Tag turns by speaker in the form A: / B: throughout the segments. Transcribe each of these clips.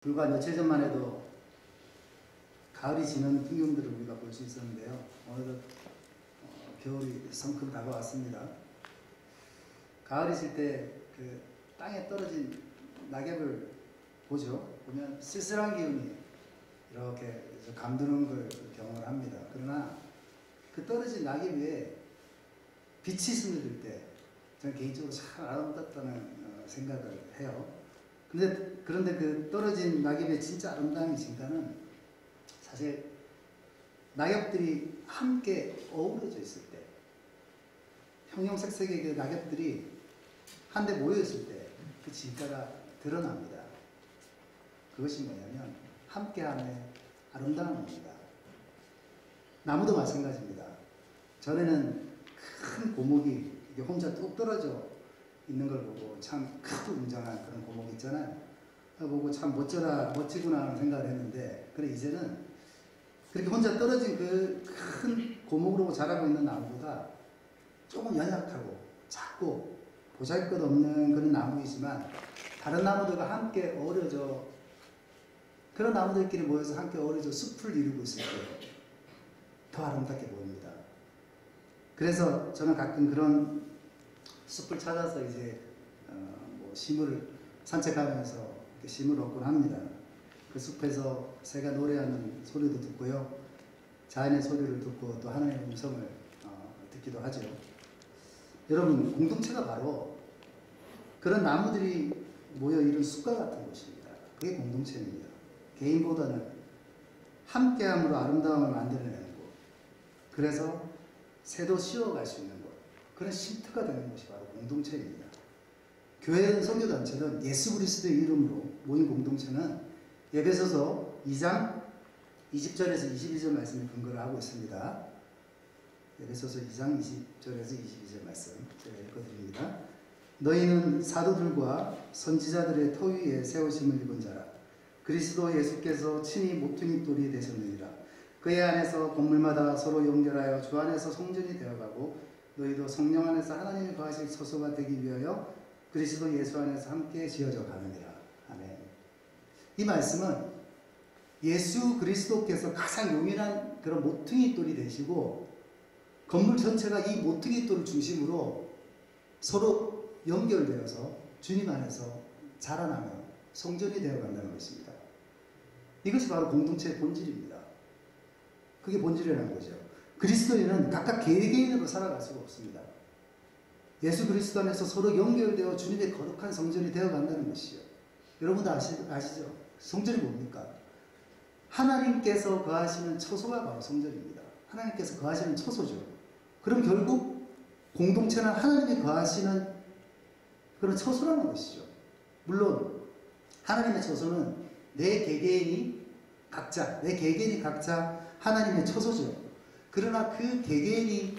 A: 불과 며칠 전만 해도 가을이 지는 풍경들을 우리가 볼 수 있었는데요. 어느덧 겨울이 성큼 다가왔습니다. 가을이 질 때 그 땅에 떨어진 낙엽을 보면 쓸쓸한 기운이 이렇게 감도는 걸 경험을 합니다. 그러나 그 떨어진 낙엽 위에 빛이 스며들 때 저는 개인적으로 참 아름답다는 생각을 해요. 그런데 그 떨어진 낙엽의 진짜 아름다움이 진가는 사실 낙엽들이 함께 어우러져 있을 때, 형형색색의 그 낙엽들이 한데 모여 있을 때 그 진가가 드러납니다. 그것이 뭐냐면 함께함의 아름다움입니다. 나무도 마찬가지입니다. 전에는 큰 고목이 혼자 뚝 떨어져 있는 걸 보고 참 크고 웅장한 그런 고목이 있잖아요. 보고 참 멋지구나 하는 생각을 했는데, 그래 이제는 그렇게 혼자 떨어진 그 큰 고목으로 자라고 있는 나무보다 조금 연약하고 작고 보잘것없는 그런 나무이지만 다른 나무들과 함께 어우러져, 그런 나무들끼리 모여서 함께 어우러져 숲을 이루고 있을 때 더 아름답게 보입니다. 그래서 저는 가끔 그런 숲을 찾아서 이제 심을 산책하면서 심을 얻곤 합니다. 그 숲에서 새가 노래하는 소리도 듣고요, 자연의 소리를 듣고 또 하나님의 음성을 듣기도 하죠. 여러분, 공동체가 바로 그런 나무들이 모여 이룬 숲과 같은 것입니다. 그게 공동체입니다. 개인보다는 함께함으로 아름다움을 만들어내는 곳, 그래서 새도 쉬어갈 수 있는 곳, 그런 쉼터가 되는 것이 바로 공동체입니다. 교회는, 선교단체는 예수 그리스도의 이름으로 모인 공동체는 에베소서 2장 20절에서 22절 말씀을 근거로 하고 있습니다. 에베소서 2장 20절에서 22절 말씀 제가 읽어드립니다. 너희는 사도들과 선지자들의 터 위에 세우심을 입은 자라. 그리스도 예수께서 친히 모퉁이 돌이 되셨느니라. 그의 안에서 건물마다 서로 연결하여 주 안에서 성전이 되어가고 너희도 성령 안에서 하나님이 거하실 처소가 되기 위하여 그리스도 예수 안에서 함께 지어져 가느니라. 아멘. 이 말씀은 예수 그리스도께서 가장 용인한 그런 모퉁이 돌이 되시고, 건물 전체가 이 모퉁이 돌을 중심으로 서로 연결되어서 주님 안에서 자라나며 성전이 되어 간다는 것입니다. 이것이 바로 공동체의 본질입니다. 그게 본질이라는 거죠. 그리스도인은 각각 개개인으로 살아갈 수가 없습니다. 예수 그리스도 안에서 서로 연결되어 주님의 거룩한 성전이 되어 간다는 것이요. 여러분도 아시죠? 성전이 뭡니까? 하나님께서 거하시는 처소가 바로 성전입니다. 하나님께서 거하시는 처소죠. 그럼 결국 공동체는 하나님이 거하시는 그런 처소라는 것이죠. 물론 하나님의 처소는 내 개개인이 각자 하나님의 처소죠. 그러나 그 개개인이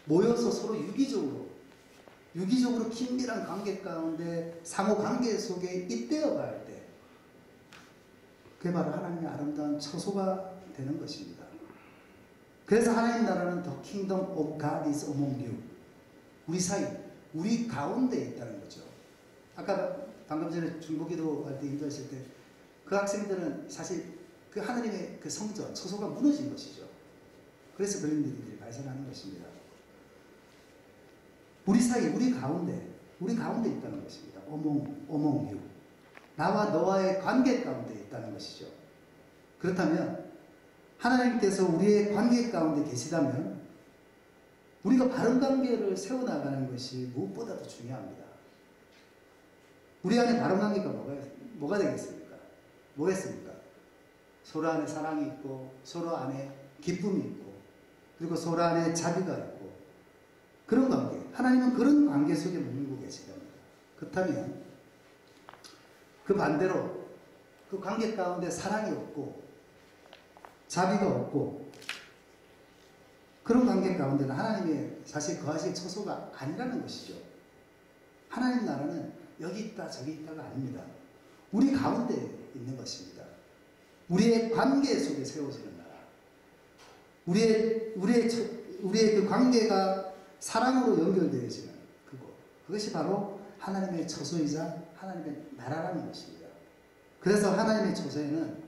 A: 모여서 서로 유기적으로 긴밀한 관계 가운데 상호 관계 속에 잇대어 갈 때, 그게 바로 하나님의 아름다운 처소가 되는 것입니다. 그래서 하나님 나라는 The Kingdom of God is among you. 우리 사이, 우리 가운데 있다는 거죠. 아까 방금 전에 중보기도 할 때 인도하실 때 그 학생들은 사실 그 하나님의 그 성전, 처소가 무너진 것이죠. 그래서 그런 일들이 발생하는 것입니다. 우리 사이, 우리 가운데 있다는 것입니다. among you. 나와 너와의 관계 가운데 있다는 것이죠. 그렇다면 하나님께서 우리의 관계 가운데 계시다면 우리가 바른 관계를 세워나가는 것이 무엇보다도 중요합니다. 우리 안에 바른 관계가 뭐가 되겠습니까? 뭐겠습니까? 서로 안에 사랑이 있고, 서로 안에 기쁨이 있고, 그리고 서로 안에 자비가 있고, 그런 관계, 하나님은 그런 관계 속에 머물고 계시답니다. 그렇다면 그 반대로 그 관계 가운데 사랑이 없고 자비가 없고, 그런 관계 가운데는 하나님의 사실 거하실 처소가 아니라는 것이죠. 하나님 나라는 여기 있다 저기 있다가 아닙니다. 우리 가운데 있는 것입니다. 우리의 관계 속에 세워지는 나라, 우리의 그 관계가 사랑으로 연결되어지는 그것이 바로 하나님의 처소이자 하나님의 나라라는 것입니다. 그래서 하나님의 처소에는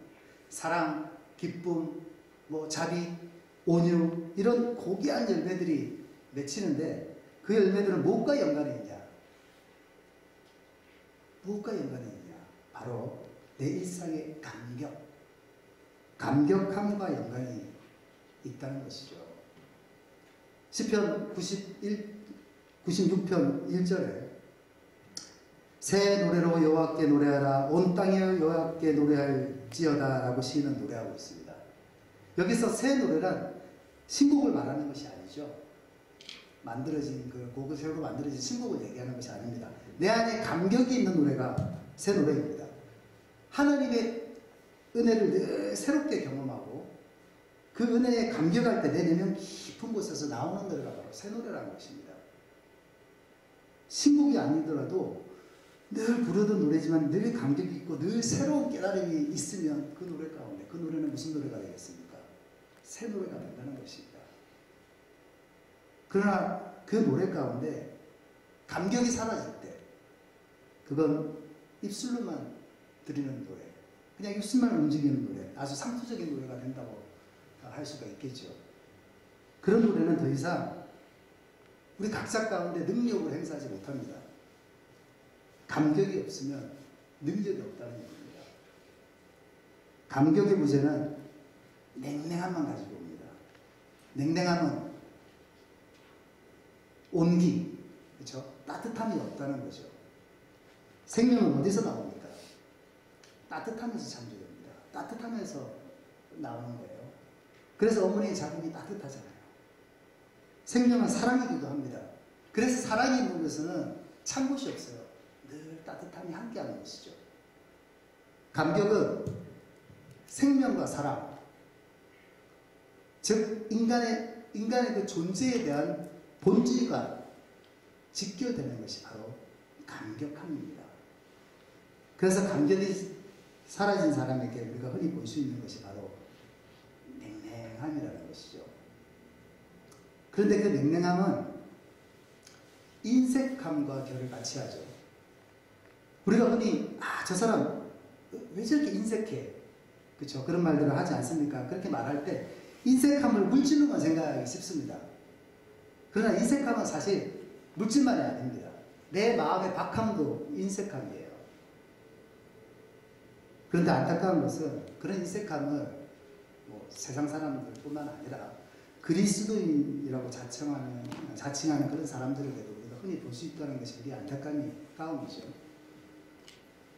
A: 사랑, 기쁨, 자비, 온유 이런 고귀한 열매들이 맺히는데 그 열매들은 무엇과 연관이 있냐? 무엇과 연관이 있냐? 바로 내 일상의 감격함과 연관이 있다는 것이죠. 시편 96편 1절에 새 노래로 여호와께 노래하라 온 땅에 여호와께 노래할지어다 라고 시인은 노래하고 있습니다. 여기서 새 노래란 신곡을 말하는 것이 아니죠. 만들어진 그 곡을 새로 만들어진 신곡을 얘기하는 것이 아닙니다. 내 안에 감격이 있는 노래가 새 노래입니다. 하나님의 은혜를 늘 새롭게 경험하고 그 은혜에 감격할 때 내 내면 깊은 곳에서 나오는 노래가 바로 새 노래라는 것입니다. 신곡이 아니더라도 늘 부르던 노래지만 늘 감격이 있고 늘 새로운 깨달음이 있으면 그 노래 가운데 그 노래는 무슨 노래가 되겠습니까? 새 노래가 된다는 것입니다. 그러나 그 노래 가운데 감격이 사라질 때 그건 입술로만 드리는 노래, 그냥 입술만 움직이는 노래, 아주 상투적인 노래가 된다고 할 수가 있겠죠. 그런 노래는 더 이상 우리 각자 가운데 능력을 행사하지 못합니다. 감격이 없으면 능력이 없다는 얘기입니다. 감격의 문제는 냉랭함만 가지고 옵니다. 냉랭함은 온기, 그렇죠? 따뜻함이 없다는 거죠. 생명은 어디서 나옵니까? 따뜻하면서 창조됩니다. 따뜻하면서 나오는 거예요. 그래서 어머니의 자궁이 따뜻하잖아요. 생명은 사랑이기도 합니다. 그래서 사랑이 있는 것은 찬 곳이 없어요. 늘 따뜻함이 함께하는 것이죠. 감격은 생명과 사랑, 즉 인간의 그 존재에 대한 본질과 직결되는 것이 바로 감격함입니다. 그래서 감격이 사라진 사람에게 우리가 흔히 볼 수 있는 것이 바로 냉랭함이라는 것이죠. 그런데 그 냉랭함은 인색함과 결을 같이 하죠. 우리가 흔히 저 사람 왜 저렇게 인색해? 그렇죠? 그런 말들을 하지 않습니까? 그렇게 말할 때 인색함을 물질로만 생각하기 쉽습니다. 그러나 인색함은 사실 물질만이 아닙니다. 내 마음의 박함도 인색함이에요. 그런데 안타까운 것은 그런 인색함을 세상 사람들뿐만 아니라 그리스도인이라고 자칭하는 그런 사람들에게도 우리가 흔히 볼 수 있다는 것이 우리 안타까움이죠.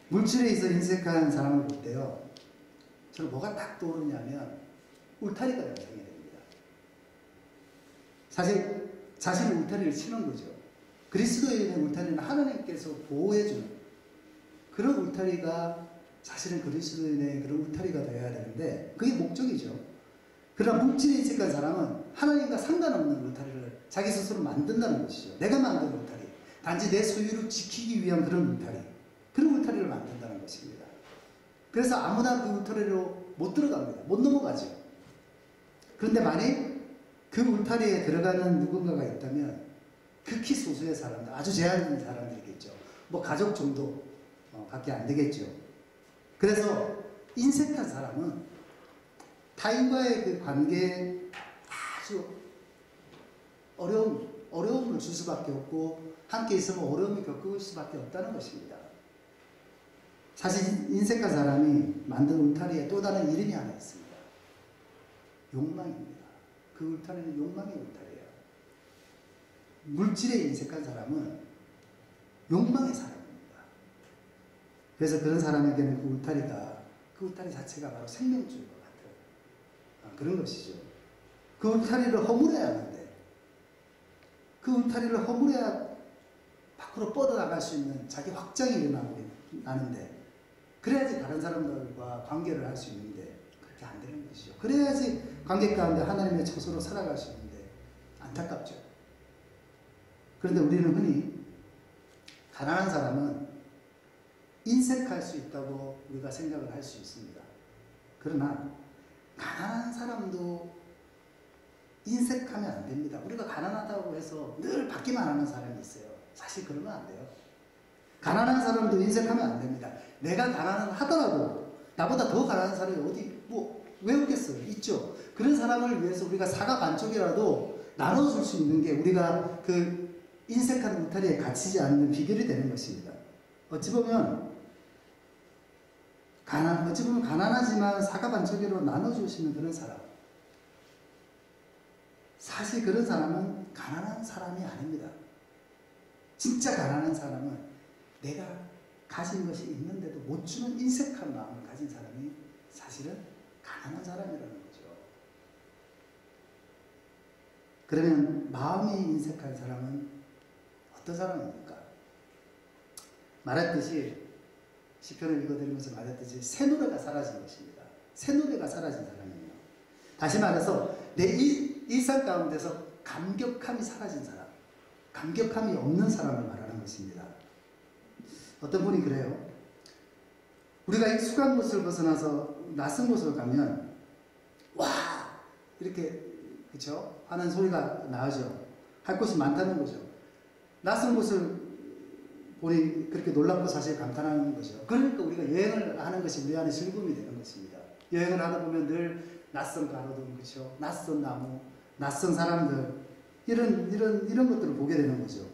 A: 물질에 있어 인색한 사람을 볼 때요, 저는 뭐가 딱 떠오르냐면 울타리가 연상이 됩니다. 사실 자신의 울타리를 치는 거죠. 그리스도인의 울타리는 하나님께서 보호해주는 그런 울타리가 사실은 그리스도인의 그런 울타리가 되어야 되는데 그게 목적이죠. 그러나 물질에 인색한 사람은 하나님과 상관없는 울타리를 자기 스스로 만든다는 것이죠. 내가 만든 울타리, 단지 내 소유를 지키기 위한 그런 울타리를 만든다는 것입니다. 그래서 아무나 그 울타리로 못 들어갑니다. 못 넘어가죠. 그런데 만약 그 울타리에 들어가는 누군가가 있다면 극히 소수의 사람들, 아주 제한적인 사람들이겠죠. 가족 정도 밖에 안 되겠죠. 그래서 인색한 사람은 타인과의 그 관계에 아주 어려움을 줄 수밖에 없고 함께 있으면 어려움을 겪을 수밖에 없다는 것입니다. 사실 인색한 사람이 만든 울타리에 또 다른 이름이 하나 있습니다. 욕망입니다. 그 울타리는 욕망의 울타리예요. 물질에 인색한 사람은 욕망의 사람입니다. 그래서 그런 사람에게는 그 울타리 자체가 바로 생명줄과 같은 그런 것이죠. 그 울타리를 허물어야 하는데 그 울타리를 허물어야 밖으로 뻗어나갈 수 있는 자기 확장이 일어나는데 그래야지 다른 사람들과 관계를 할 수 있는데 그렇게 안 되는 것이죠. 그래야지 관계 가운데 하나님의 처소로 살아갈 수 있는데 안타깝죠. 그런데 우리는 흔히 가난한 사람은 인색할 수 있다고 우리가 생각을 할 수 있습니다. 그러나 가난한 사람도 인색하면 안 됩니다. 우리가 가난하다고 해서 늘 받기만 하는 사람이 있어요. 사실 그러면 안 돼요. 가난한 사람도 인색하면 안 됩니다. 내가 가난하더라도 나보다 더 가난한 사람이 어디 왜 없겠어요? 있죠. 그런 사람을 위해서 우리가 사과 반쪽이라도 나눠줄 수 있는 게 우리가 그 인색한 울타리에 갇히지 않는 비결이 되는 것입니다. 어찌 보면 가난하지만 사과 반쪽으로 나눠줄 수 있는 그런 사람. 사실 그런 사람은 가난한 사람이 아닙니다. 진짜 가난한 사람은 내가 가진 것이 있는데도 못 주는 인색한 마음을 가진 사람이 사실은 가난한 사람이라는 거죠. 그러면 마음이 인색한 사람은 어떤 사람입니까? 말했듯이 시편을 읽어드리면서 말했듯이 새 노래가 사라진 것입니다. 새 노래가 사라진 사람이에요. 다시 말해서 내 일상 가운데서 감격함이 사라진 사람, 감격함이 없는 사람을 말하는 것입니다. 어떤 분이 그래요. 우리가 익숙한 곳을 벗어나서 낯선 곳을 가면 와 이렇게 그쵸? 하는 소리가 나죠. 할 곳이 많다는 거죠. 낯선 곳을 보니 그렇게 놀랍고 사실 감탄하는 거죠. 그러니까 우리가 여행을 하는 것이 우리 안에 즐거움이 되는 것입니다. 여행을 하다 보면 늘 낯선 가로등, 그렇죠? 낯선 나무, 낯선 사람들 이런 것들을 보게 되는 거죠.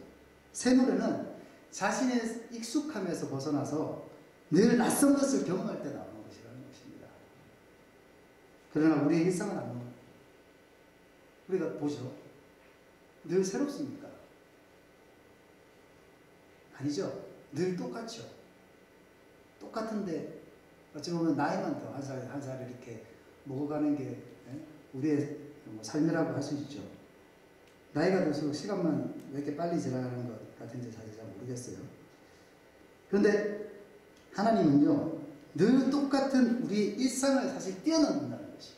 A: 새 노래는 자신의 익숙함에서 벗어나서 늘 낯선 것을 경험할 때 나오는 것이라는 것입니다. 그러나 우리의 일상은 안 나옵니다. 우리가 보죠. 늘 새롭습니까? 아니죠. 늘 똑같죠. 똑같은데 어찌 보면 나이만 더 한 살 이렇게 먹어가는 게 우리의 삶이라고 할 수 있죠. 나이가 들수록 시간만 왜 이렇게 빨리 지나가는 것 같은지 사실 잘 모르겠어요. 그런데 하나님은요, 늘 똑같은 우리 일상을 사실 뛰어넘는다는 것이죠.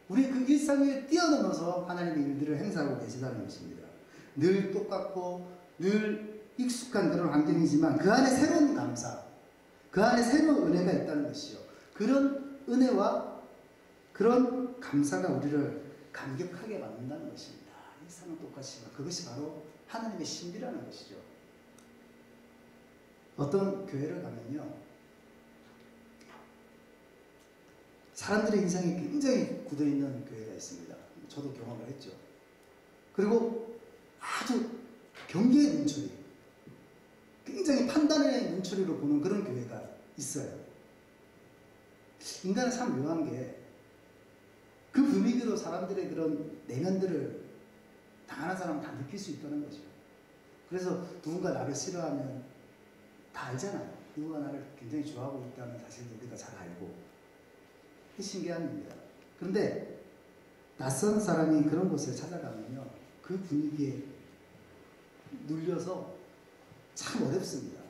A: 우리 그 일상 위에 뛰어넘어서 하나님의 일들을 행사하고 계시다는 것입니다. 늘 똑같고 늘 익숙한 그런 환경이지만 그 안에 새로운 감사, 그 안에 새로운 은혜가 있다는 것이죠. 그런 은혜와 그런 감사가 우리를 감격하게 만든다는 것입니다. 일상은 똑같지만 그것이 바로 하나님의 신비라는 것이죠. 어떤 교회를 가면요, 사람들의 인상이 굉장히 굳어있는 교회가 있습니다. 저도 경험을 했죠. 그리고 아주 경계의 눈초리, 굉장히 판단의 눈초리로 보는 그런 교회가 있어요. 인간은 참 묘한 게 그 분위기로 사람들의 그런 내면들을 당하는 사람은 다 느낄 수 있다는 거죠. 그래서 누군가 나를 싫어하면 다 알잖아요. 누군가 나를 굉장히 좋아하고 있다는 사실도 우리가 잘 알고. 신기한 일입니다. 그런데 낯선 사람이 그런 곳을 찾아가면요, 그 분위기에 눌려서 참 어렵습니다.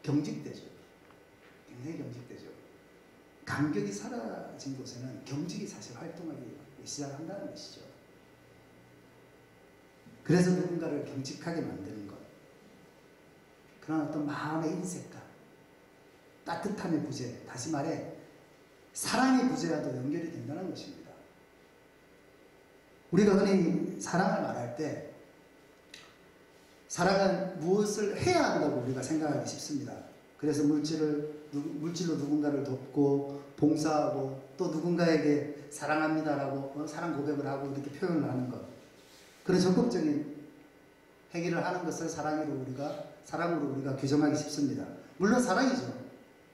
A: 경직되죠. 굉장히 경직되죠. 감격이 사라진 곳에는 경직이 사실 활동하기 시작한다는 것이죠. 그래서 누군가를 경직하게 만드는 것. 그런 어떤 마음의 인색감, 따뜻함의 부재, 다시 말해 사랑의 부재와도 연결이 된다는 것입니다. 우리가 흔히 사랑을 말할 때 사랑은 무엇을 해야 한다고 우리가 생각하기 쉽습니다. 그래서 물질로 누군가를 돕고 봉사하고 또 누군가에게 사랑합니다라고 사랑 고백을 하고 이렇게 표현을 하는 것. 그런 적극적인 행위를 하는 것을 사랑으로 우리가 규정하기 쉽습니다. 물론 사랑이죠.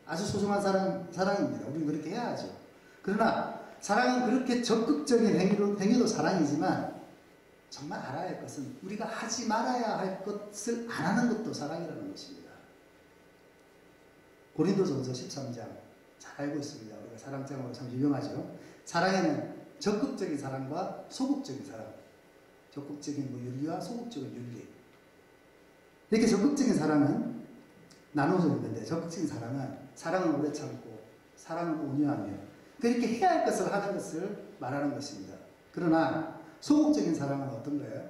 A: 아주 소중한 사랑입니다. 우리는 그렇게 해야 하죠. 그러나 사랑은 그렇게 적극적인 행위도 사랑이지만 정말 알아야 할 것은 우리가 하지 말아야 할 것을 안 하는 것도 사랑이라는 것입니다. 고린도전서 13장 잘 알고 있습니다. 우리가 사랑장으로 참 유명하죠. 사랑에는 적극적인 사랑과 소극적인 사랑, 적극적인 윤리와 소극적인 윤리, 이렇게 적극적인 사랑은 나눠져 있는데 적극적인 사랑은 오래 참고 사랑은 온유하며 그렇게 해야 할 것을 하는 것을 말하는 것입니다. 그러나 소극적인 사랑은 어떤 거예요?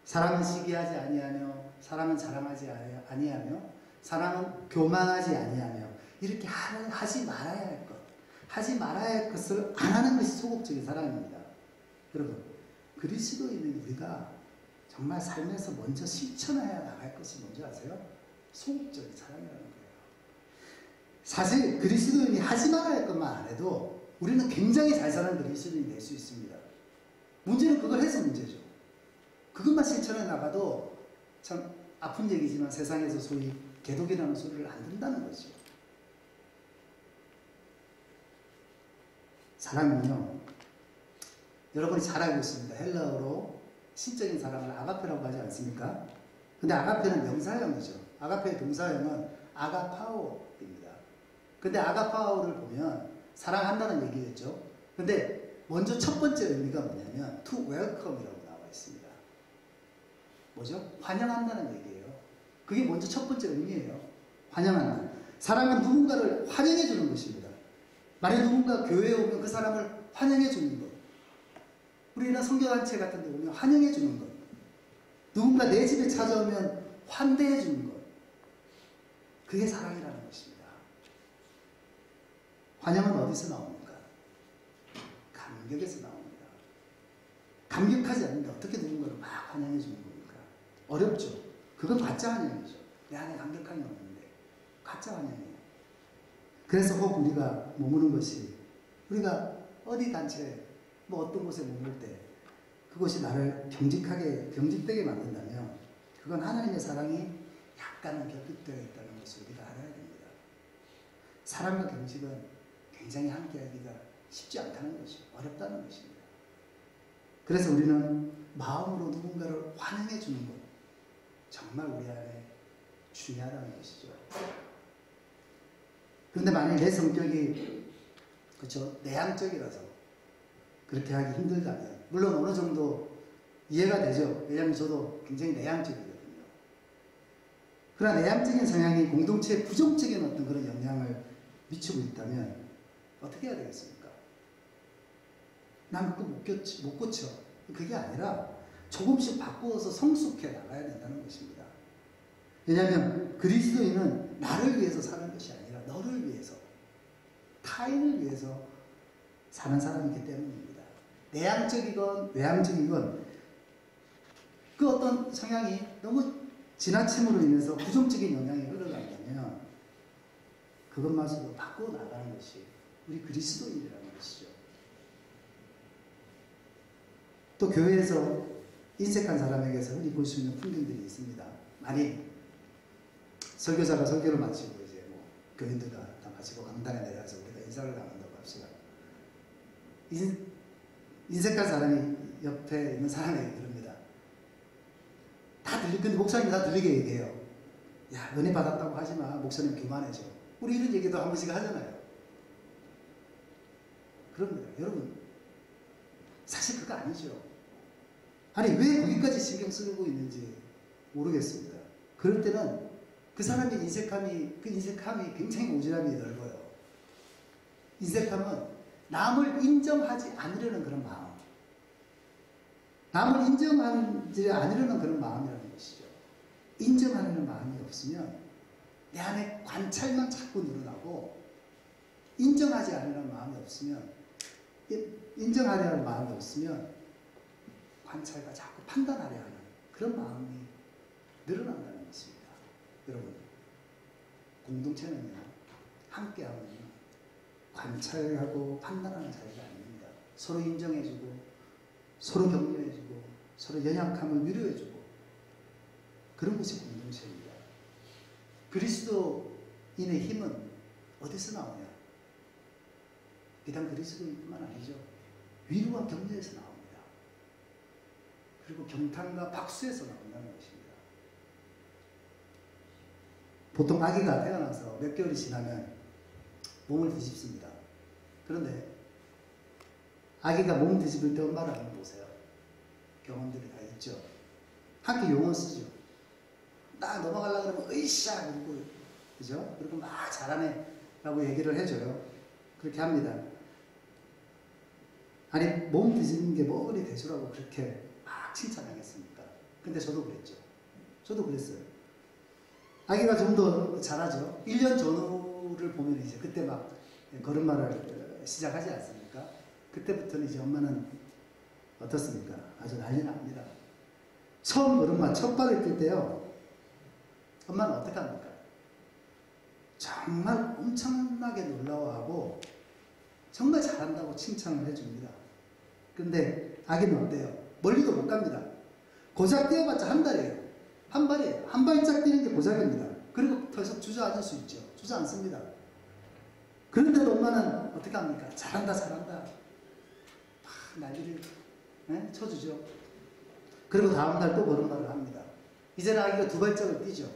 A: 사랑은 시기하지 아니하며 사랑은 자랑하지 아니하며 사랑은 교만하지 아니하며 이렇게 하지 말아야 할 것, 하지 말아야 할 것을 안 하는 것이 소극적인 사랑입니다. 여러분, 그리스도인인 우리가 정말 삶에서 먼저 실천해야 나갈 것이 뭔지 아세요? 소극적인 사랑이라는 거예요. 사실 그리스도인이 하지 말아야 할 것만 안 해도 우리는 굉장히 잘 사는 그리스도인이 될 수 있습니다. 문제는 그걸 해서 문제죠. 그것만 실천해 나가도 참 아픈 얘기지만 세상에서 소위 개독이라는 소리를 안 듣는다는 거죠. 사랑은요, 여러분이 잘 알고 있습니다. 헬라어로 신적인 사랑을 아가페라고 하지 않습니까? 근데 아가페는 명사형이죠. 아가페의 동사형은 아가파오입니다. 근데 아가파오를 보면 사랑한다는 얘기겠죠. 근데 먼저 첫 번째 의미가 뭐냐면 to welcome이라고 나와 있습니다. 뭐죠? 환영한다는 얘기예요. 그게 먼저 첫 번째 의미예요. 환영한다. 사랑은 누군가를 환영해 주는 것입니다. 만약 누군가 교회에 오면 그 사람을 환영해 주는 것. 우리는 성교단체 같은 데 오면 환영해 주는 것. 누군가 내 집에 찾아오면 환대해 주는 것. 그게 사랑이라는 것입니다. 환영은 어디서 나옵니까? 감격에서 나옵니다. 감격하지 않는데 어떻게 누군가를 막 환영해 주는 겁니까? 어렵죠. 그건 가짜 환영이죠. 내 안에 감격함이 없는데 가짜 환영이에요. 그래서 꼭 우리가 머무는 것이, 우리가 어디 단체 뭐 어떤 곳에 머물 때 그것이 나를 경직되게 만든다면 그건 하나님의 사랑이 약간은 결핍되어 있다는 것을 우리가 알아야 됩니다. 사랑과 경직은 굉장히 함께하기가 쉽지 않다는 것이죠. 어렵다는 것입니다. 그래서 우리는 마음으로 누군가를 환영해 주는 것, 정말 우리 안에 중요하다는 것이죠. 그런데 만약 내 성격이 그렇죠, 내향적이라서 그렇게 하기 힘들다면, 물론 어느 정도 이해가 되죠. 왜냐하면 저도 굉장히 내향적이거든요. 그러나 내향적인 성향이 공동체에 부정적인 어떤 그런 영향을 미치고 있다면 어떻게 해야 되겠습니까? 난 그거 못 고쳐. 그게 아니라 조금씩 바꾸어서 성숙해 나가야 된다는 것입니다. 왜냐하면 그리스도인은 나를 위해서 사는 것이 아니라 너를 위해서, 타인을 위해서 사는 사람이기 때문입니다. 내향적이건 외향적이건 그 어떤 성향이 너무 지나침으로 인해서 부정적인 영향이 흘러간다면 그것마저도 바꾸어 나가는 것이 우리 그리스도인이라는 것이죠. 또 교회에서 인색한 사람에게서 흔히 볼 수 있는 풍경들이 있습니다. 만일 설교자가 설교를 마치고 이제 뭐 교인들과 다 마치고 강단에 내려가서 우리가 인사를 나눈다고 합시다. 인색한 사람이 옆에 있는 사람에게 그럽니다. 다 근데 목사님이 다 들리게 얘기해요. 야, 은혜 받았다고 하지 마. 목사님 교만해져. 우리 이런 얘기도 한 번씩 하잖아요. 그럽니다. 여러분, 사실 그거 아니죠. 아니, 왜 거기까지 신경 쓰고 있는지 모르겠습니다. 그럴 때는 그 사람의 인색함이 굉장히 모질함이 넓어요. 인색함은 남을 인정하지 않으려는 그런 마음. 남을 인정하지 않으려는 그런 마음이라는 것이죠. 인정하려는 마음이 없으면 내 안에 관찰만 자꾸 늘어나고, 인정하지 않으려는 마음이 없으면, 인정하려는 마음이 없으면 관찰과 자꾸 판단하려 하는 그런 마음이 늘어난다는 것입니다. 여러분, 공동체는요, 함께하면요, 관찰하고 판단하는 자리가 아닙니다. 서로 인정해주고, 서로 격려해주고, 서로 연약함을 위로해주고, 그런 것이 공동체입니다. 그리스도인의 힘은 어디서 나오냐? 비단 그리스도인뿐만 아니죠. 위로와 격려에서 나옵니다. 그리고 경탄과 박수에서 나온다는 것입니다. 보통 아기가 태어나서 몇 개월이 지나면 몸을 뒤집습니다. 그런데 아기가 몸 뒤집을 때 엄마를 한번 보세요. 경험들이 다 있죠. 학교 용어 쓰죠. 딱 넘어가려고 그러면 으이샤 그러고, 그죠? 그리고 막 잘하네 라고 얘기를 해줘요. 그렇게 합니다. 아니, 몸 뒤집는 게 뭐 그리 대수라고 그렇게 막 칭찬하겠습니까? 근데 저도 그랬죠. 저도 그랬어요. 아기가 좀 더 잘하죠. 1년 전후를 보면 이제 그때 막 걸음마를 시작하지 않습니까? 그때부터는 이제 엄마는 어떻습니까? 아주 난리 납니다. 처음 우리 엄마 첫 발을 뛸 때요. 엄마는 어떻게 합니까? 정말 엄청나게 놀라워하고 정말 잘한다고 칭찬을 해줍니다. 근데 아기는 어때요? 멀리도 못 갑니다. 고작 뛰어봤자 한 달이에요. 한 발이에요. 한 발짝 뛰는 게 고작입니다. 그리고 더 이상 주저앉을 수 있죠. 주저앉습니다. 그런데도 엄마는 어떻게 합니까? 잘한다 잘한다. 막 난리를 쳐주죠. 그리고 다음날 또 걸음발을 합니다. 이제는 아기가 두 발짝을 뛰죠.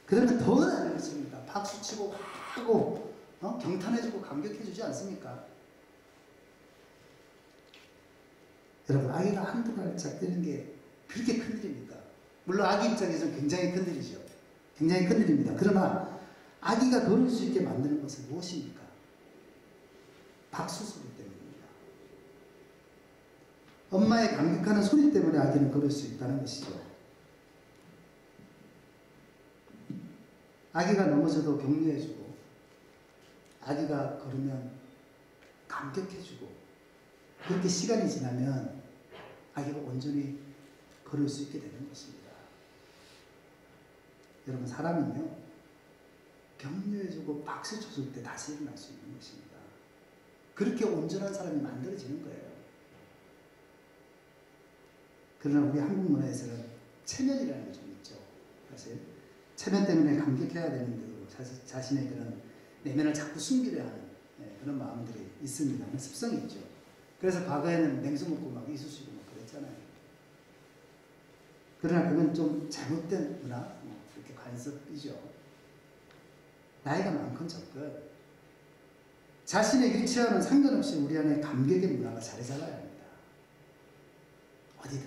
A: 그러면 더 난리를 칩니다. 박수치고 하고 경탄해주고 감격해주지 않습니까? 여러분, 아기가 한두 발짝 뛰는 게 그렇게 큰일입니까? 물론 아기 입장에서는 굉장히 큰일이죠. 굉장히 큰일입니다. 그러나 아기가 걸을 수 있게 만드는 것은 무엇입니까? 박수 소리 때문입니다. 엄마의 감격하는 소리 때문에 아기는 걸을 수 있다는 것이죠. 아기가 넘어져도 격려해주고, 아기가 걸으면 감격해주고, 그렇게 시간이 지나면 아기가 온전히 걸을 수 있게 되는 것입니다. 여러분, 사람은요, 격려해주고 박수 쳐줄 때 다시 일어날 수 있는 것입니다. 그렇게 온전한 사람이 만들어지는 거예요. 그러나 우리 한국 문화에서는 체면이라는 게 좀 있죠. 사실 체면 때문에 감격해야 되는데도 자신의 그런 내면을 자꾸 숨기려 하는 그런 마음들이 있습니다. 습성이 있죠. 그래서 과거에는 냉수 먹고 막 이쑤시고 막 그랬잖아요. 그러나 그건 좀 잘못된 문화, 그렇게 관습이죠. 나이가 많건 적건 자신의 위치와는 상관없이 우리 안에 감격의 문화가 자리 잡아야 합니다. 어디든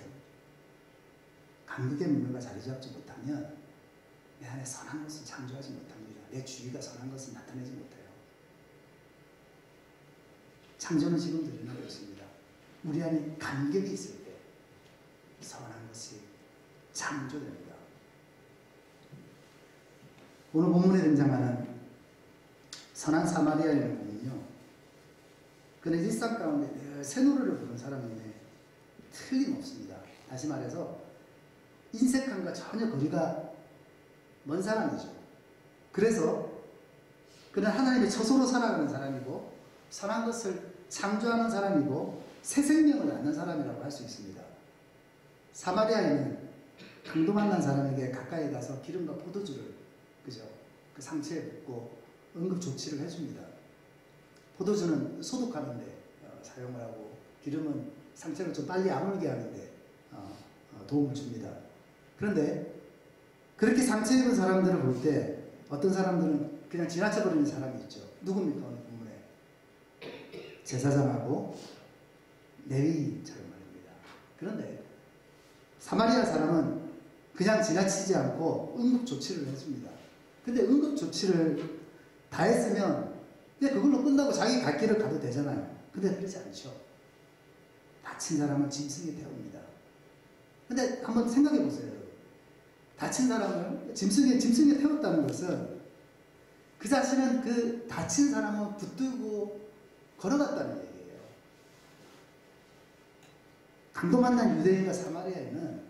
A: 감격의 문화가 자리 잡지 못하면 내 안에 선한 것을 창조하지 못합니다. 내 주위가 선한 것을 나타내지 못해요. 창조는 지금도 일어나고 있습니다. 우리 안에 감격이 있을 때 선한 것이 창조됩니다. 오늘 본문에 등장하는 선한 사마리아인을 보면요, 그는 일상 가운데 늘 새 노래를 부르는 사람인데 틀림없습니다. 다시 말해서 인색함과 전혀 거리가 먼 사람이죠. 그래서 그는 하나님의 처소로 살아가는 사람이고 선한 것을 창조하는 사람이고 새 생명을 낳는 사람이라고 할 수 있습니다. 사마리아인은 강도 만난 사람에게 가까이 가서 기름과 포도주를 그 상처에 붓고 응급 조치를 해줍니다. 포도주는 소독하는데 사용을 하고 기름은 상처를 좀 빨리 아물게 하는데 도움을 줍니다. 그런데 그렇게 상처 입은 사람들을 볼 때 어떤 사람들은 그냥 지나쳐버리는 사람이 있죠. 누굽니까? 오늘 본문에 제사장하고 레위인처럼 말입니다. 그런데 사마리아 사람은 그냥 지나치지 않고 응급 조치를 해줍니다. 근데 응급 조치를 다 했으면 그냥 그걸로 끝나고 자기 갈 길을 가도 되잖아요. 근데 그러지 않죠. 다친 사람은 짐승에 태웁니다. 근데 한번 생각해 보세요, 여러분. 다친 사람을 짐승에 태웠다는 것은 그 자신은 그 다친 사람을 붙들고 걸어갔다는 얘기예요. 강도 만난 유대인과 사마리아인은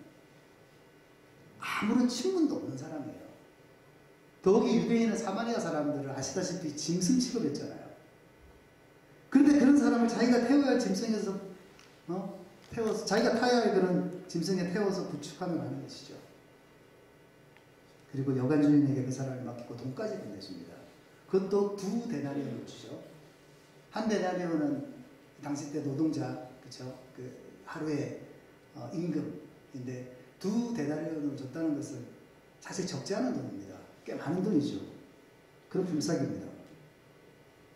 A: 아무런 친분도 없는 사람이에요. 더욱이 유대인은 사마리아 사람들을 아시다시피 짐승 취급했잖아요. 그런데 그런 사람을 자기가 태워야 할 짐승에서 태워서 자기가 타야 할 그런 짐승에 태워서 구축하며 가는 것이죠. 그리고 여관 주인에게 그 사람을 맡기고 돈까지 보내줍니다. 그것도 2데나리온을 주죠. 1데나리온은 당시 때 노동자, 그쵸? 그 하루의 임금인데 2데나리온을 줬다는 것은 사실 적지 않은 돈입니다. 꽤 많은 돈이죠. 그런 불사기입니다.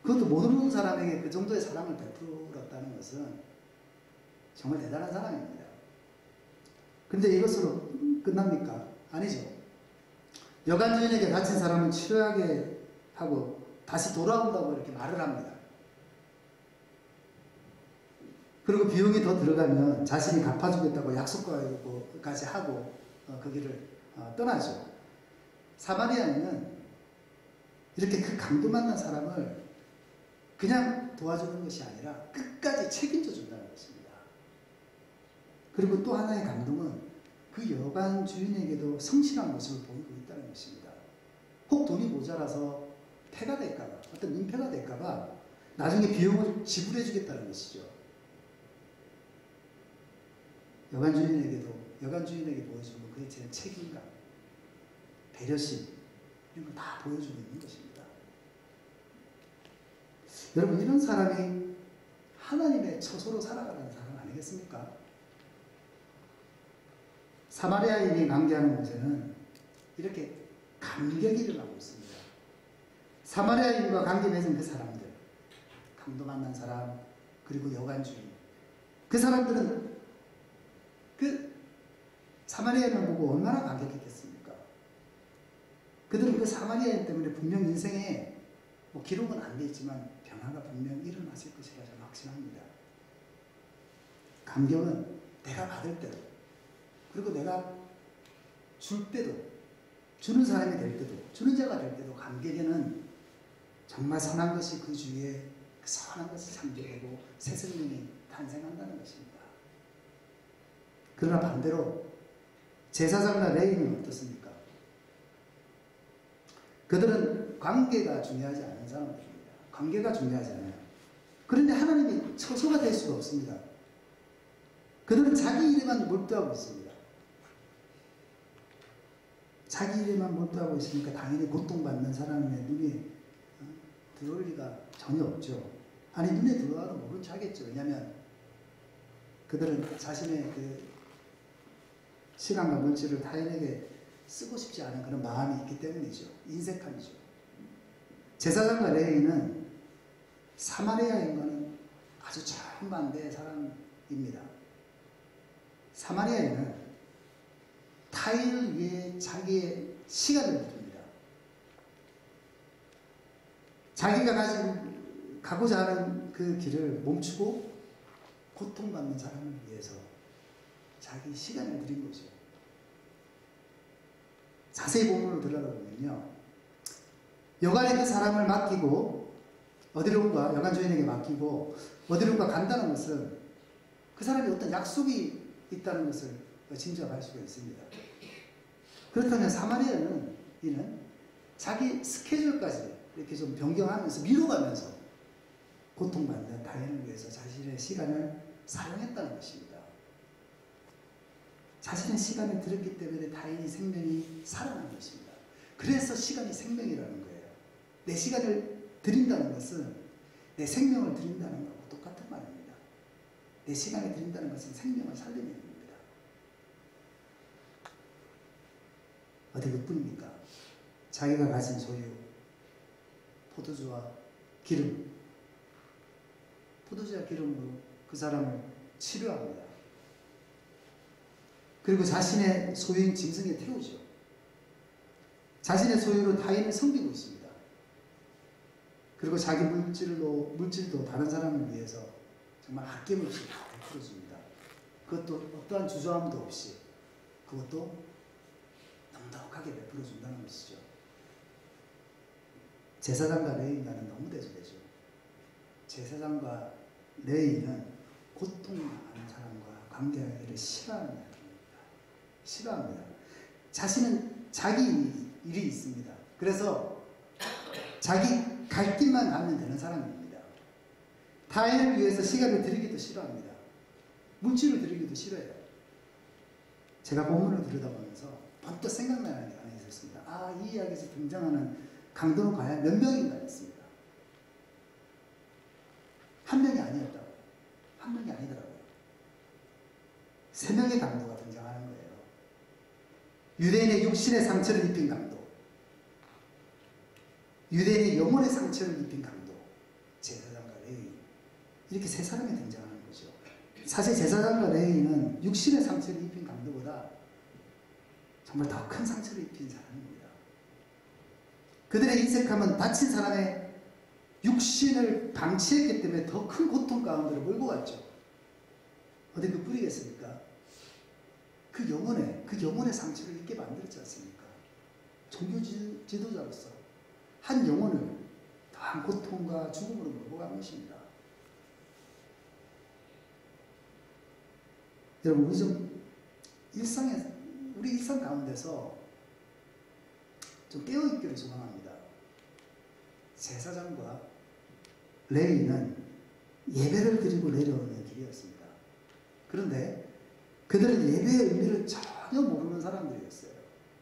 A: 그것도 모르는 사람에게 그 정도의 사랑을 베풀었다는 것은 정말 대단한 사랑입니다. 근데 이것으로 끝납니까? 아니죠. 여관 주인에게 다친 사람은 치료하게 하고 다시 돌아온다고 이렇게 말을 합니다. 그리고 비용이 더 들어가면 자신이 갚아주겠다고 약속까지 하고 그 길을 떠나죠. 사마리아인은 이렇게 그 강도 만난 사람을 그냥 도와주는 것이 아니라 끝까지 책임져 준다는 것입니다. 그리고 또 하나의 감동은 그 여관 주인에게도 성실한 모습을 보이고 있다는 것입니다. 혹 돈이 모자라서 폐가 될까봐, 어떤 민폐가 될까봐 나중에 비용을 지불해 주겠다는 것이죠. 여관 주인에게 보여주는 그의 제 책임감, 배려심, 이런 걸 다 보여주고 있는 것입니다. 여러분, 이런 사람이 하나님의 처소로 살아가는 사람 아니겠습니까? 사마리아인이 관계하는 곳에는 이렇게 감격이 일어나고 있습니다. 사마리아인과 관계 맺은 그 사람들, 강도 만난 사람, 그리고 여관 주인, 그 사람들은 그 사마리아인을 보고 얼마나 감격했겠습니까? 그들은 그 사마리아인 때문에 분명 인생에 기록은 안 돼 있지만 변화가 분명 일어났을 것이라 저는 확신합니다. 감격은 내가 받을 때도, 그리고 내가 줄 때도, 주는 사람이 될 때도, 주는 자가 될 때도 감격에는 정말 선한 것이 그 주위에 그 선한 것이 창조되고 새 생명이 탄생한다는 것입니다. 그러나 반대로 제사장과 레위인은 어떻습니까? 그들은 관계가 중요하지 않은 사람들입니다. 관계가 중요하지 않아요. 그런데 하나님이 처소가 될 수가 없습니다. 그들은 자기 일에만 몰두하고 있습니다. 자기 일에만 몰두하고 있으니까 당연히 고통받는 사람의 눈에 들어올 리가 전혀 없죠. 아니, 눈에 들어와도 모른 척 하겠죠. 왜냐하면 그들은 자신의 그 시간과 물질을 타인에게 쓰고 싶지 않은 그런 마음이 있기 때문이죠. 인색함이죠. 제사장과 레위인은 사마리아인과는 아주 정반대의 사람입니다. 사마리아인은 타인을 위해 자기의 시간을 드립니다. 자기가 가고자 하는 그 길을 멈추고 고통받는 사람을 위해서 자기 시간을 드린 거죠. 자세히 본문을 들여다보면요, 여관에 그 사람을 맡기고 어디론가, 여관 주인에게 맡기고 어디론가 간다는 것은 그 사람이 어떤 약속이 있다는 것을 짐작할 수가 있습니다. 그렇다면 사마리아는 이는 자기 스케줄까지 이렇게 좀 변경하면서 미뤄가면서 고통받는 타인을 위해서 자신의 시간을 사용했다는 것입니다. 자신의 시간을 들였기 때문에 타인의 생명이 살아난 것입니다. 그래서 시간이 생명이라는 거예요. 내 시간을 드린다는 것은 내 생명을 드린다는 것과 똑같은 말입니다. 내 시간을 드린다는 것은 생명을 살리는 겁니다. 어디 그뿐입니까? 자기가 가진 소유, 포도주와 기름, 포도주와 기름으로 그 사람을 치료합니다. 그리고 자신의 소유인 짐승에 태우죠. 자신의 소유로 타인을 섬기고 있습니다. 그리고 자기 물질도 다른 사람을 위해서 정말 아낌없이 다 베풀어줍니다. 그것도 어떠한 주저함도 없이, 그것도 넉넉하게 베풀어준다는 것이죠. 제사장과 레위인과는 너무 대조되죠. 제사장과 레위인은 고통당하는 사람과 관계하기를 싫어합니다. 자신은 자기 일이 있습니다. 그래서 자기 갈 길만 가면 되는 사람입니다. 타인을 위해서 시간을 들이기도 싫어합니다. 물질을 들이기도 싫어해요. 제가 본문을 들여다보면서 번뜩 생각나는 게 하나 있었습니다. 아, 이 이야기에서 등장하는 강도는 과연 몇 명인가 했습니다. 한 명이 아니었다고. 한 명이 아니더라고요. 3명의 강도가 등장하는 거예요. 유대인의 육신의 상처를 입힌 강도, 유대인의 영혼의 상처를 입힌 강도, 제사장과 레위인, 이렇게 3사람이 등장하는 거죠. 사실 제사장과 레위인은 육신의 상처를 입힌 강도보다 정말 더 큰 상처를 입힌 사람입니다. 그들의 인색함은 다친 사람의 육신을 방치했기 때문에 더 큰 고통 가운데로 몰고 갔죠. 어디 그뿐이겠습니까? 그 영혼의 상처를 입게 만들었지 않습니까? 종교 지도자로서 한 영혼을 더한 고통과 죽음으로 몰고 간 것입니다. 여러분, 우리 좀 일상에 우리 일상 가운데서 좀 깨어있기를 소망합니다. 제사장과 레위는 예배를 드리고 내려오는 길이었습니다. 그런데 그들은 예배의 의미를 전혀 모르는 사람들이었어요.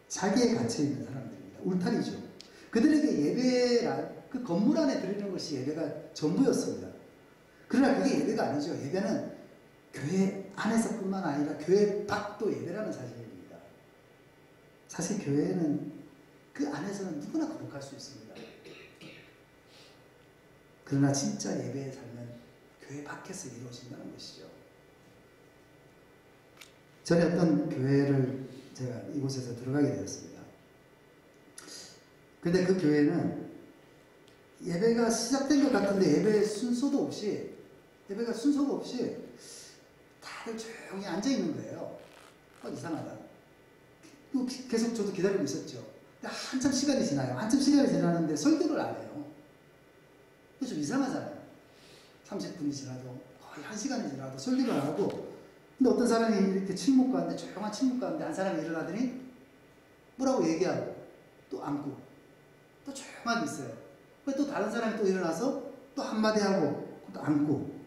A: 자기에 갇혀있는 사람들입니다. 울타리죠. 그들에게 예배란 그 건물 안에 드리는 것이 예배가 전부였습니다. 그러나 그게 예배가 아니죠. 예배는 교회 안에서뿐만 아니라 교회 밖도 예배라는 사실입니다. 사실 교회는 그 안에서는 누구나 거룩할 수 있습니다. 그러나 진짜 예배의 삶은 교회 밖에서 이루어진다는 것이죠. 전에 어떤 교회를 제가 이곳에서 들어가게 되었습니다. 근데 그 교회는 예배가 시작된 것 같은데 예배가 순서가 없이 다들 조용히 앉아있는 거예요. 이상하다. 계속 저도 기다리고 있었죠. 근데 한참 시간이 지나요. 한참 시간이 지나는데 설교를 안 해요. 좀 이상하잖아요. 30분이 지나도 거의 1시간이 지나도 설교를 안 하고, 근데 어떤 사람이 이렇게 침묵 가운데, 조용한 침묵 가운데 한 사람이 일어나더니 뭐라고 얘기하고 또 앉고 또 조용하게 있어요. 또 다른 사람이 또 일어나서 또 한마디 하고 또 앉고.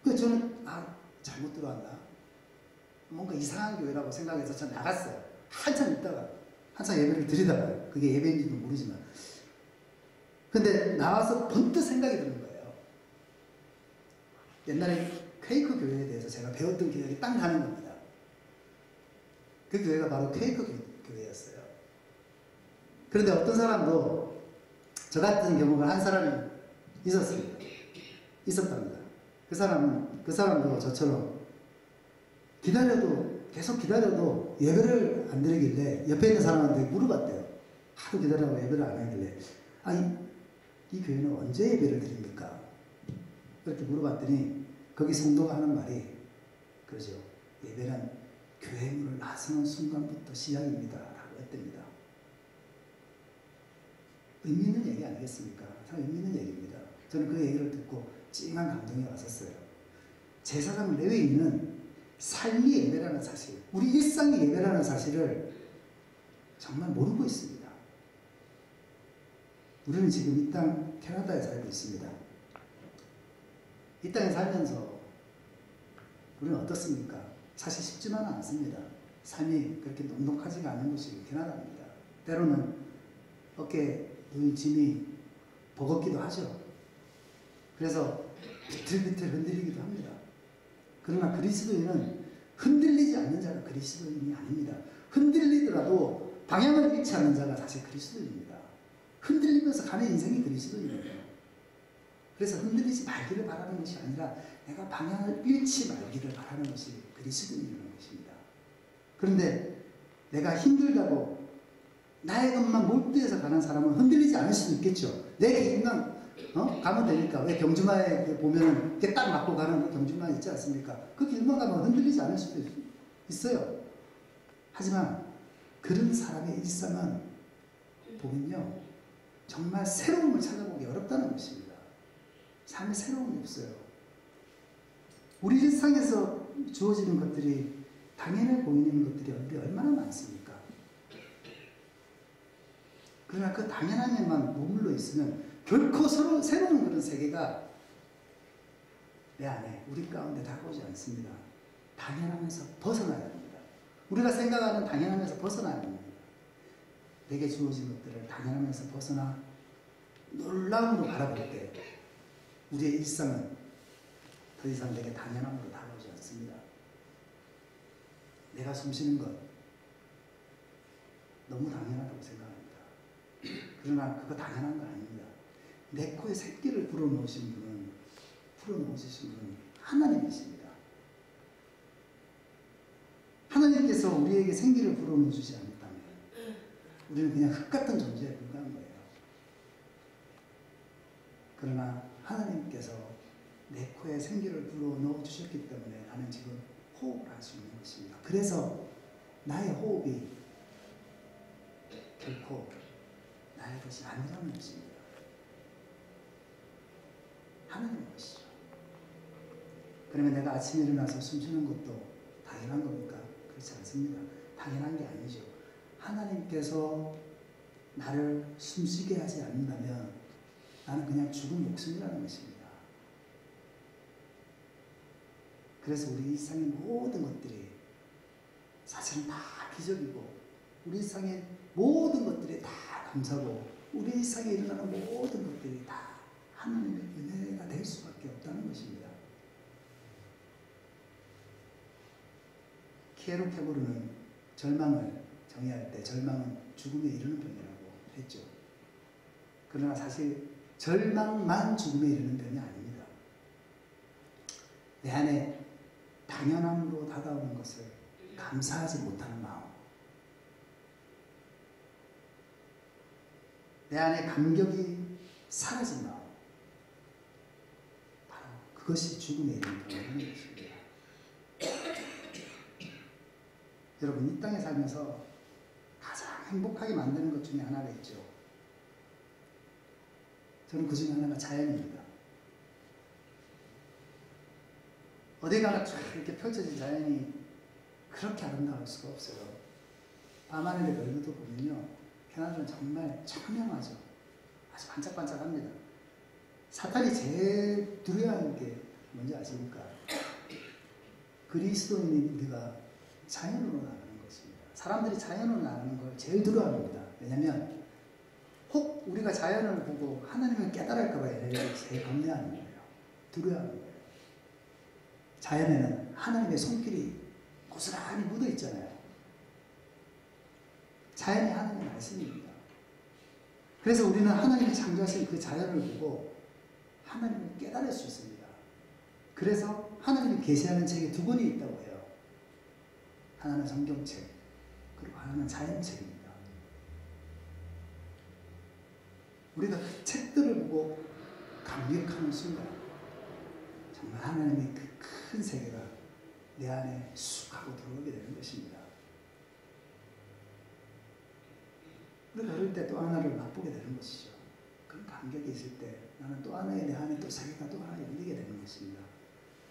A: 그래서 저는 잘못 들어왔나? 뭔가 이상한 교회라고 생각해서 전 나갔어요. 한참 있다가, 한참 예배를 드리다가, 그게 예배인지도 모르지만. 근데 나와서 번뜩 생각이 드는 거예요. 옛날에 퀘이크 교회에 대해서 제가 배웠던 기억이 딱 나는 겁니다. 그 교회가 바로 퀘이크 교회였어요. 그런데 어떤 사람도 저 같은 경우가 한 사람이 있었답니다. 그 사람도 저처럼 계속 기다려도 예배를 안 드리길래 옆에 있는 사람한테 물어봤대요. 하도 기다려고 예배를 안 하길래, 이 교회는 언제 예배를 드립니까? 그렇게 물어봤더니 거기 성도가 하는 말이 그러죠. 예배는 교회 문을 나서는 순간부터 시작입니다 라고 했답니다. 의미 있는 얘기 아니겠습니까? 참 의미 있는 얘기입니다. 저는 그 얘기를 듣고 찡한 감동이 왔었어요. 제사장 레위인은 삶이 예배라는 사실, 우리 일상이 예배라는 사실을 정말 모르고 있습니다. 우리는 지금 이 땅 캐나다에 살고 있습니다. 이 땅에 살면서 우리는 어떻습니까? 사실 쉽지만은 않습니다. 삶이 그렇게 넉넉하지가 않은 곳이 캐나다입니다. 때로는 어깨에 놓인 짐이 버겁기도 하죠. 그래서 비틀비틀 흔들리기도 합니다. 그러나 그리스도인은 흔들리지 않는 자가 그리스도인이 아닙니다. 흔들리더라도 방향을 잃지 않는 자가 사실 그리스도인입니다. 흔들리면서 가는 인생이 그리스도인이에요. 그래서 흔들리지 말기를 바라는 것이 아니라 내가 방향을 잃지 말기를 바라는 것이 그리스도인이라는 것입니다. 그런데 내가 힘들다고 나의 것만 몰두해서 가는 사람은 흔들리지 않을 수도 있겠죠. 내 길만 가면 되니까. 왜 경주마에 보면은 이렇게 딱 맞고 가는 경주마 있지 않습니까? 그 길만 가면 흔들리지 않을 수도 있어요. 하지만 그런 사람의 일상은 보면요, 정말 새로움을 찾아보기 어렵다는 것입니다. 삶에 새로움이 없어요. 우리 일상에서 주어지는 것들이 당연해 보이는 것들이 얼마나 많습니까? 그러나 그 당연함에만 머물러 있으면 결코 새로운 그런 세계가 내 안에, 우리 가운데 다가오지 않습니다. 당연함에서 벗어나야 합니다. 우리가 생각하는 당연함에서 벗어나야 합니다. 내게 주어진 것들을 당연함에서 벗어나 놀라움으로 바라볼 때 우리의 일상은 더 이상 내게 당연함으로 다가오지 않습니다. 내가 숨쉬는 것 너무 당연하다고 생각합니다. 그러나 그거 당연한 거 아닙니다. 내 코에 새끼를 불어넣으신 분은 하나님이십니다. 하나님께서 우리에게 생기를 불어넣어주지 않았다면 우리는 그냥 흙 같은 존재에 불과한 거예요. 그러나 하나님께서 내 코에 생기를 불어넣어 주셨기 때문에 나는 지금 호흡을 할 수 있는 것입니다. 그래서 나의 호흡이 결코 나의 것이 아니라는 것입니다. 하나님의 것이죠. 그러면 내가 아침에 일어나서 숨쉬는 것도 당연한 겁니까? 그렇지 않습니다. 당연한 게 아니죠. 하나님께서 나를 숨쉬게 하지 않는다면 나는 그냥 죽은 목숨이라는 것입니다. 그래서 우리 일상의 모든 것들이 사실은 다 기적이고 우리 일상의 모든 것들이 다 감사고 우리 일상에 일어나는 모든 것들이 다 하나님의 은혜가 될 수밖에 없다는 것입니다. 키에로 케고르는 절망을 정의할 때 절망은 죽음에 이르는 병이라고 했죠. 그러나 사실 절망만 죽음에 이르는 병이 아닙니다. 내 안에 당연함으로 다가오는 것을 감사하지 못하는 마음, 내 안에 감격이 사라진 마음, 바로 그것이 죽음에 이르는 병이라는 것입니다. 여러분, 이 땅에 살면서 가장 행복하게 만드는 것 중에 하나가 있죠. 저는 그 중에 하나가 자연입니다. 어디 가나 쫙 이렇게 펼쳐진 자연이 그렇게 아름다울 수가 없어요. 밤하늘의 별들도 보면요, 그나저나 정말 청명하죠. 아주 반짝반짝합니다. 사탄이 제일 두려워하는 게 뭔지 아십니까? 그리스도인인 우리가 자연으로 나가는 것입니다. 사람들이 자연으로 나가는 걸 제일 두려워합니다. 왜냐하면 혹 우리가 자연을 보고 하나님을 깨달을까 봐 얘네들이 제일 겁내하는 거예요. 두려워하는 거예요. 자연에는 하나님의 손길이 고스란히 묻어 있잖아요. 자연이 하나님의 말씀입니다. 그래서 우리는 하나님이 창조하신 그 자연을 보고 하나님을 깨달을 수 있습니다. 그래서 하나님이 계시하는 책이 두 권이 있다고 해요. 하나는 성경책, 그리고 하나는 자연책입니다. 우리가 그 책들을 보고 감격하는 순간 정말 하나님의 그 큰 세계가 내 안에 쑥 하고 들어오게 되는 것입니다. 우리가 어릴 때 또 하나를 맛보게 되는 것이죠. 그런 감격이 있을 때 나는 또 하나의 내 안에 또 세계가 또 하나 열리게 되는 것입니다.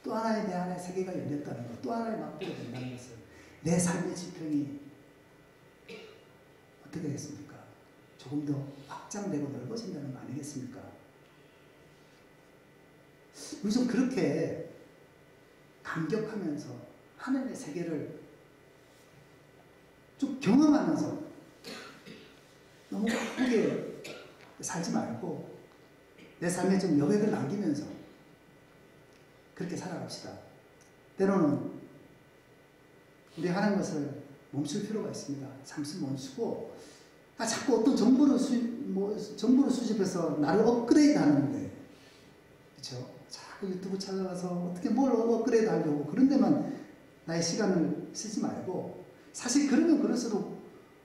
A: 또 하나의 내 안에 세계가 열렸다는 것, 또 하나를 맛보게 된다는 것을 내 삶의 지평이 어떻게 되겠습니까? 조금 더 확장되고 넓어진다는 거 아니겠습니까? 우리 좀 그렇게 감격하면서 하나님의 세계를 좀 경험하면서 너무 바쁘게 살지 말고 내 삶에 좀 여백을 남기면서 그렇게 살아갑시다. 때로는 우리 하는 것을 멈출 필요가 있습니다. 잠시 멈추고 자꾸 어떤 정보를 수집해서 나를 업그레이드 하는데, 그렇죠? 자꾸 유튜브 찾아가서 어떻게 뭘 업그레이드 하려고 그런 데만 나의 시간을 쓰지 말고, 사실 그러면 그럴수록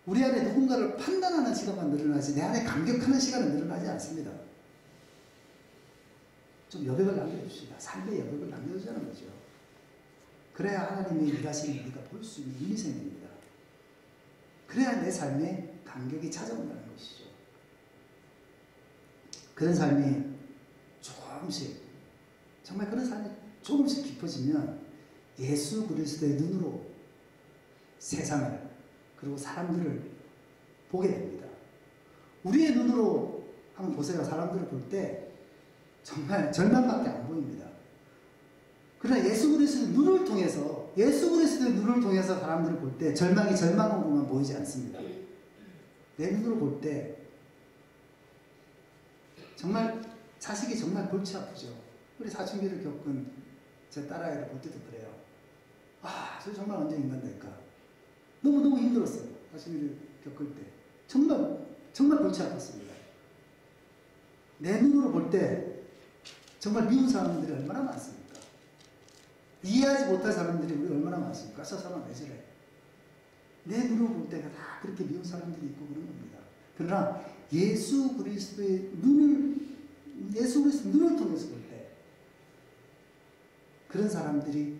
A: 우리 안에 누군가를 판단하는 시간만 늘어나지 내 안에 감격하는 시간은 늘어나지 않습니다. 좀 여백을 남겨줍시다. 삶의 여백을 남겨주자는 거죠. 그래야 하나님의 일하시는 우리가 볼 수 있는 힘이 생깁니다. 그래야 내 삶에 감격이 찾아온다는 것이죠. 그런 삶이 조금씩, 정말 그런 삶이 조금씩 깊어지면 예수 그리스도의 눈으로 세상을 그리고 사람들을 보게 됩니다. 우리의 눈으로 한번 보세요. 사람들을 볼 때 정말 절망밖에 안 보입니다. 그러나 예수 그리스도의 눈을 통해서 사람들을 볼 때 절망이 절망으로만 보이지 않습니다. 내 눈으로 볼 때 정말 자식이 정말 골치 아프죠. 우리 사춘기를 겪은 제 딸아이를 볼 때도 그래요. 저 정말 언제 인간 될까? 너무너무 힘들었어요. 사춘기를 겪을 때. 정말 골치 아팠습니다. 내 눈으로 볼 때 정말 미운 사람들이 얼마나 많습니까? 이해하지 못할 사람들이 우리 얼마나 많습니까? 저 사람 왜 저래? 내 눈으로 볼 때가 다 그렇게 미운 사람들이 있고 그런 겁니다. 그러나 예수 그리스도의 눈을 통해서 볼 때 그런 사람들이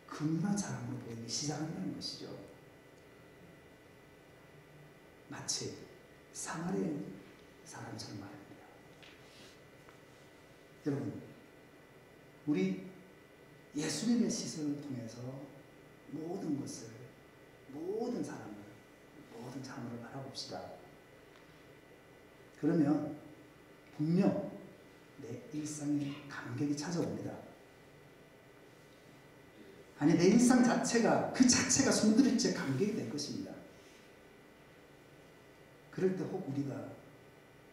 A: 긍휼한 사람으로 보이기 시작한다는 것이죠. 마치 사마리아 사람처럼 말입니다. 여러분, 우리 예수님의 시선을 통해서 모든 모든 사람을, 모든 자녀를 바라봅시다. 그러면 분명 내 일상에 감격이 찾아옵니다. 아니, 내 일상 자체가, 그 자체가 손들이째 감격이 될 것입니다. 그럴 때 혹 우리가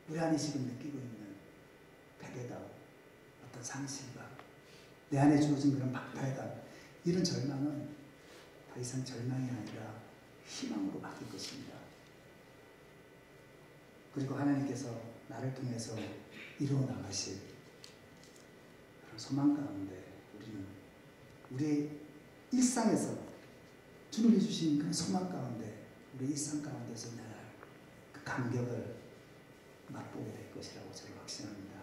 A: 우리 안에 지금 느끼고 있는 패배감, 어떤 상실감, 내 안에 주어진 그런 박탈감, 이런 절망은 더 이상 절망이 아니라 희망으로 바뀔 것입니다. 그리고 하나님께서 나를 통해서 이루어 나가실 그런 소망 가운데 우리는 우리의 일상에서 주님이 주신 그런 소망 가운데, 우리 일상 가운데서 늘 그 감격을 맛보게 될 것이라고 저는 확신합니다.